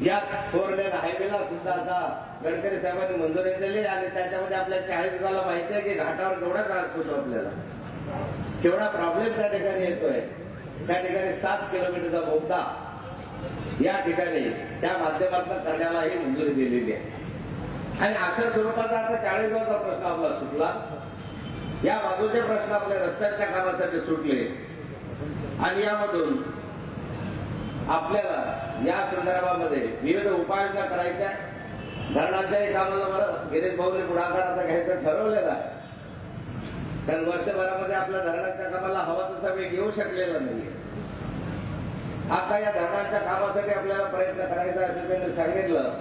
या 4 लेन हायवेला सुद्धा आता गडकरी साहेबांनी मंजुरी दिली आणि त्याच्यामध्ये आपल्या 40 गावाला माहिती आहे की घाटावर केवढा त्रास होतो आपल्याला, केवढा प्रॉब्लेम त्या ठिकाणी येतोय. त्या ठिकाणी 7 किलोमीटरचा बोगदा या ठिकाणी त्या माध्यमातून करण्यालाही मंजुरी दिलेली आहे. आणि अशा स्वरूपाचा आता 40 गावचा प्रश्न आपला सुटला. या बाजूचे प्रश्न आपल्या रस्त्याच्या कामासाठी सुटले आणि यामधून आपल्याला या संदर्भामध्ये विविध उपाययोजना करायच्या. धरणाच्याही कामाला गिरीश भाऊने पुढाकार आता घ्यायचं ठरवलेलं आहे. कारण वर्षभरामध्ये आपल्या धरणाच्या कामाला हवा तसा वेग येऊ शकलेला नाहीये. आता या धरणाच्या कामासाठी आपल्याला प्रयत्न करायचा असं त्यांनी सांगितलं.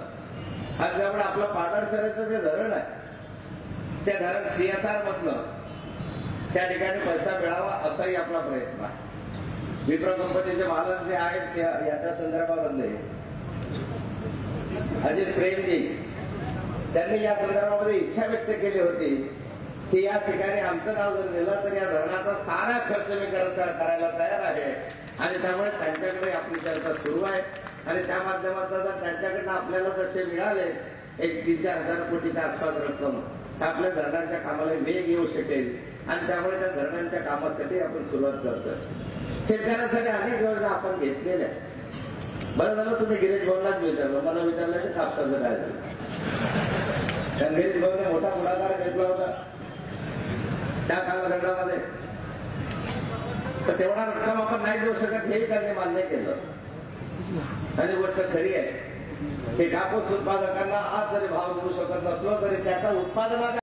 आणि त्यामुळे आपलं पाटणसऱ्याचं जे धरण आहे त्या धरण CSR मधनं त्या ठिकाणी पैसा मिळावा असाही आपला प्रयत्न आहे. विप्रो कंपनीचे मालक जे आहेत याच्या संदर्भामधले अजित प्रेमजी त्यांनी या संदर्भामध्ये इच्छा व्यक्त केली होती की या ठिकाणी आमचं नाव जर दिलं तर या धरणाचा सारा खर्च मी करायला तयार आहे. आणि त्यामुळे त्यांच्याकडे आपली चर्चा सुरू आहे आणि त्या माध्यमातून जर त्यांच्याकडनं आपल्याला तसे मिळाले 1-3-4 हजार कोटीच्या आसपास रक्कम तर आपल्या धरणांच्या कामाला वेग येऊ शकेल आणि त्यामुळे त्या धरणांच्या कामासाठी आपण सुरुवात करतोय. शेतकऱ्यांसाठी अनेक योजना आपण घेतलेल्या. बरं झालं तुम्ही गिरीश भाऊंनाच विचारलं, मला विचारलं की कापसाचं काय झालं. कारण गिरीश भाऊने मोठा पुढाकार घेतला होता त्या कालखंडामध्ये. तर तेवढा रक्कम आपण नाही देऊ शकत हेही त्यांनी मान्य केलं. आणि गोष्ट खरी आहे की कापूस उत्पादकांना आज जरी भाव देऊ शकत नसलो तरी त्याचा उत्पादनाचा